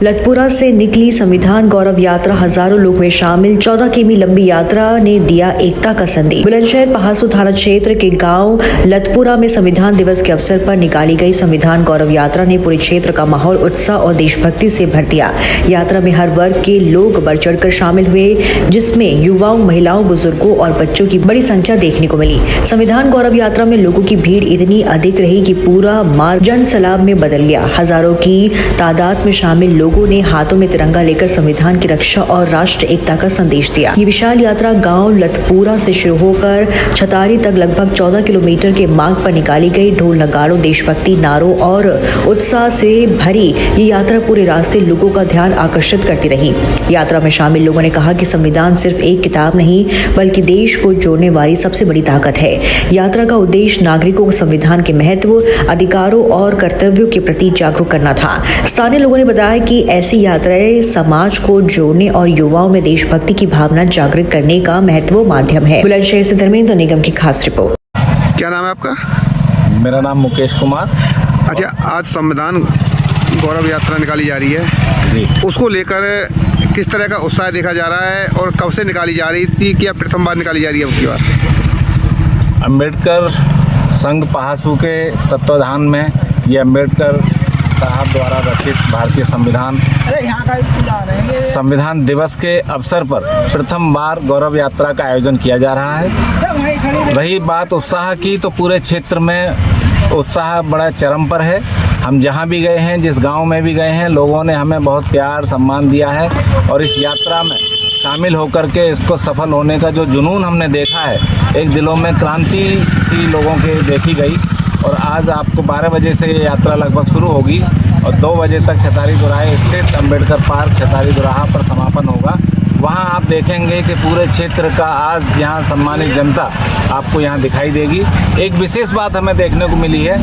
लतपुरा से निकली संविधान गौरव यात्रा हजारों लोग में शामिल 14 किमी लंबी यात्रा ने दिया एकता का संदेश। बुलंदशहर पहासू थाना क्षेत्र के गांव लतपुरा में संविधान दिवस के अवसर पर निकाली गई संविधान गौरव यात्रा ने पूरे क्षेत्र का माहौल उत्साह और देशभक्ति से भर दिया। यात्रा में हर वर्ग के लोग बढ़ चढ़कर शामिल हुए, जिसमें युवाओं, महिलाओं, बुजुर्गों और बच्चों की बड़ी संख्या देखने को मिली। संविधान गौरव यात्रा में लोगों की भीड़ इतनी अधिक रही कि पूरा मार्ग जन सैलाब में बदल गया। हजारों की तादाद में शामिल लोगों ने हाथों में तिरंगा लेकर संविधान की रक्षा और राष्ट्र एकता का संदेश दिया। ये विशाल यात्रा गांव लतपुरा से शुरू होकर छतारी तक लगभग 14 किलोमीटर के मार्ग पर निकाली गई। ढोल नगाड़ों, देशभक्ति नारों और उत्साह से भरी ये यात्रा पूरे रास्ते लोगों का ध्यान आकर्षित करती रही। यात्रा में शामिल लोगों ने कहा कि संविधान सिर्फ एक किताब नहीं बल्कि देश को जोड़ने वाली सबसे बड़ी ताकत है। यात्रा का उद्देश्य नागरिकों को संविधान के महत्व, अधिकारों और कर्तव्यों के प्रति जागरूक करना था। स्थानीय लोगों ने बताया कि ऐसी यात्राएं समाज को जोड़ने और युवाओं में देशभक्ति की भावना जागृत करने का महत्वपूर्ण माध्यम है। बुलंदशहर से धर्मेंद्र निगम की खास रिपोर्ट। क्या नाम है आपका? मेरा नाम मुकेश कुमार। अच्छा, आज संविधान गौरव यात्रा निकाली जा रही है जी। उसको लेकर किस तरह का उत्साह देखा जा रहा है और कब से निकाली जा रही थी? क्या प्रथम बार निकाली जा रही है अब की बार? अम्बेडकर संघ पहासू के तत्वाधान में ये अम्बेडकर साहब द्वारा रचित भारतीय संविधान दिवस के अवसर पर प्रथम बार गौरव यात्रा का आयोजन किया जा रहा है। रही बात उत्साह की, तो पूरे क्षेत्र में उत्साह बड़ा चरम पर है। हम जहाँ भी गए हैं, जिस गांव में भी गए हैं, लोगों ने हमें बहुत प्यार सम्मान दिया है और इस यात्रा में शामिल होकर के इसको सफल होने का जो जुनून हमने देखा है, एक दिलों में क्रांति सी लोगों के देखी गई। और आज आपको 12 बजे से ये यात्रा लगभग शुरू होगी और 2 बजे तक छतारी दुराहे स्थित अम्बेडकर पार्क छतारी दुराहा पर समापन होगा। वहाँ आप देखेंगे कि पूरे क्षेत्र का आज यहाँ सम्मानित जनता आपको यहाँ दिखाई देगी। एक विशेष बात हमें देखने को मिली है,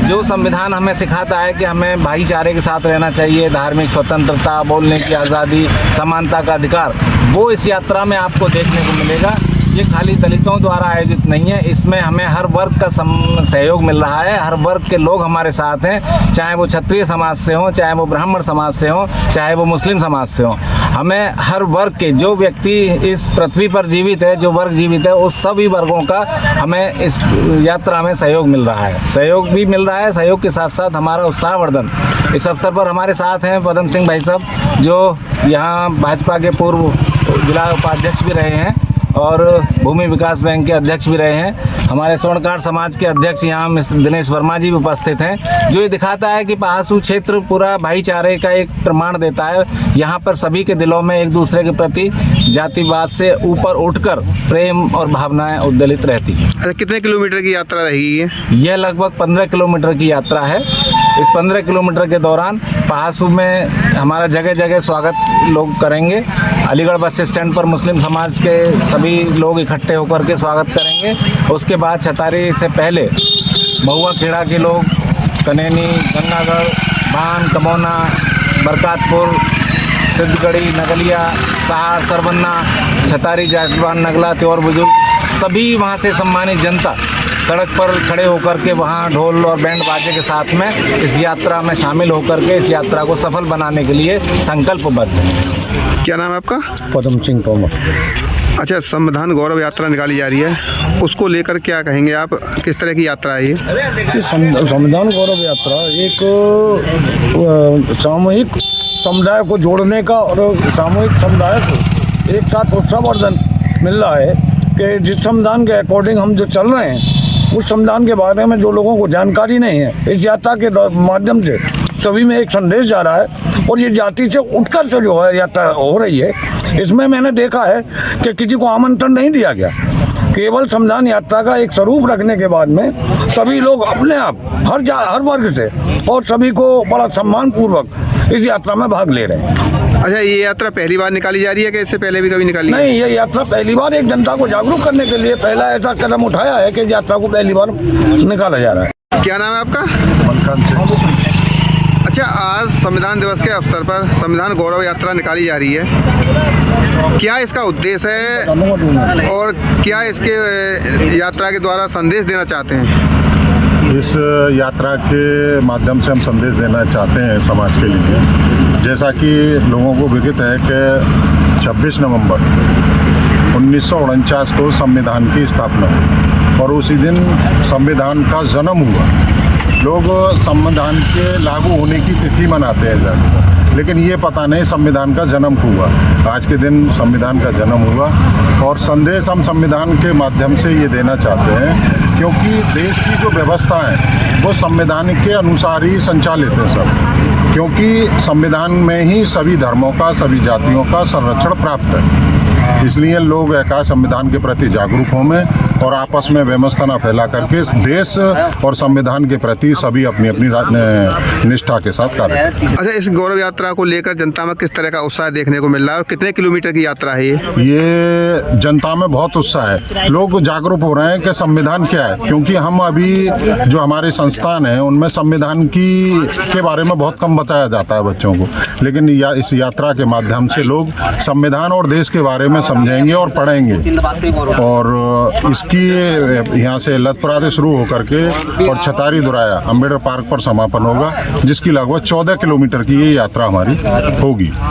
जो संविधान हमें सिखाता है कि हमें भाईचारे के साथ रहना चाहिए, धार्मिक स्वतंत्रता, बोलने की आज़ादी, समानता का अधिकार, वो इस यात्रा में आपको देखने को मिलेगा। ये खाली दलितों द्वारा आयोजित नहीं है, इसमें हमें हर वर्ग का सहयोग मिल रहा है। हर वर्ग के लोग हमारे साथ हैं, चाहे वो क्षत्रिय समाज से हों, चाहे वो ब्राह्मण समाज से हों, चाहे वो मुस्लिम समाज से हों। हमें हर वर्ग के जो व्यक्ति इस पृथ्वी पर जीवित है, जो वर्ग जीवित है, उस सभी वर्गों का हमें इस यात्रा में सहयोग मिल रहा है। सहयोग भी मिल रहा है, सहयोग के साथ साथ हमारा उत्साहवर्धन। इस अवसर पर हमारे साथ हैं पदम सिंह भाई साहब, जो यहाँ भाजपा के पूर्व जिला उपाध्यक्ष भी रहे हैं और भूमि विकास बैंक के अध्यक्ष भी रहे हैं। हमारे स्वर्णकार समाज के अध्यक्ष यहाँ मिस्टर दिनेश वर्मा जी भी उपस्थित हैं, जो ये दिखाता है कि पहासू क्षेत्र पूरा भाईचारे का एक प्रमाण देता है। यहाँ पर सभी के दिलों में एक दूसरे के प्रति जातिवाद से ऊपर उठकर प्रेम और भावनाएं उद्वेलित रहती हैं। अच्छा, कितने किलोमीटर की यात्रा रही है? यह लगभग 15 किलोमीटर की यात्रा है। इस 15 किलोमीटर के दौरान पहासू में हमारा जगह जगह स्वागत लोग करेंगे। अलीगढ़ बस स्टैंड पर मुस्लिम समाज के सभी लोग इकट्ठे होकर के स्वागत करेंगे। उसके बाद छतारी से पहले महुआ खेड़ा के लोग, कनैनी, गंगागढ़, भान, कमौना, बरकातपुर, सिद्धगढ़ी, नगलिया, सहार, सरबन्ना, छतारी, जाटवान, नगला, त्योर बुजुर्ग, सभी वहाँ से सम्मानित जनता सड़क पर खड़े होकर के वहाँ ढोल और बैंड बाजे के साथ में इस यात्रा में शामिल होकर के इस यात्रा को सफल बनाने के लिए संकल्पबद्ध है। क्या नाम है आपका? पदम सिंह तोमर। अच्छा, संविधान गौरव यात्रा निकाली जा रही है, उसको लेकर क्या कहेंगे आप? किस तरह की यात्रा है ये? संविधान गौरव यात्रा एक सामूहिक समुदाय को जोड़ने का और सामूहिक समुदाय को एक साथ उत्साहवर्धन मिल रहा है कि जिस संविधान के अकॉर्डिंग हम जो चल रहे हैं, उस संविधान के बारे में जो लोगों को जानकारी नहीं है, इस यात्रा के माध्यम से सभी में एक संदेश जा रहा है। और ये जाति से उठकर से जो है यात्रा हो रही है, इसमें मैंने देखा है कि किसी को आमंत्रण नहीं दिया गया। केवल संविधान यात्रा का एक स्वरूप रखने के बाद में सभी लोग अपने आप हर वर्ग से और सभी को बड़ा सम्मान पूर्वक इस यात्रा में भाग ले रहे हैं। अच्छा, ये यात्रा पहली बार निकाली जा रही है कि इससे पहले भी कभी निकाली? नहीं, ये यात्रा पहली बार एक जनता को जागरूक करने के लिए पहला ऐसा कदम उठाया है कि यात्रा को पहली बार निकाला जा रहा है। क्या नाम है आपका? मनकान सिंह। अच्छा, आज संविधान दिवस के अवसर पर संविधान गौरव यात्रा निकाली जा रही है, क्या इसका उद्देश्य है और क्या इसके यात्रा के द्वारा संदेश देना चाहते हैं? इस यात्रा के माध्यम से हम संदेश देना चाहते हैं समाज के लिए। जैसा कि लोगों को विदित है कि 26 नवंबर 1949 को संविधान की स्थापना हुई और उसी दिन संविधान का जन्म हुआ। लोग संविधान के लागू होने की तिथि मनाते हैं ज़्यादातर, लेकिन ये पता नहीं संविधान का जन्म हुआ। आज के दिन संविधान का जन्म हुआ और संदेश हम संविधान के माध्यम से ये देना चाहते हैं, क्योंकि देश की जो व्यवस्था है वो संविधान के अनुसार ही संचालित है सब, क्योंकि संविधान में ही सभी धर्मों का, सभी जातियों का संरक्षण प्राप्त है। इसलिए लोग एका संविधान के प्रति जागरूक हों और आपस में व्यवस्था न फैला करके देश और संविधान के प्रति सभी अपनी अपनी निष्ठा के साथ कार्य करें। अच्छा, इस गौरव यात्रा को लेकर जनता में किस तरह का उत्साह देखने को मिल रहा है और कितने किलोमीटर की यात्रा है ये जनता में बहुत उत्साह है। लोग जागरूक हो रहे हैं कि संविधान क्या है, क्योंकि हम अभी जो हमारे संस्थान हैं उनमें संविधान के बारे में बहुत कम बताया जाता है बच्चों को, लेकिन इस यात्रा के माध्यम से लोग संविधान और देश के बारे में समझेंगे और पढ़ेंगे। और इसकी यहाँ से लतपुरा से शुरू होकर के और छतारी दुराया अम्बेडकर पार्क पर समापन होगा, जिसकी लगभग 14 किलोमीटर की ये यात्रा हमारी होगी।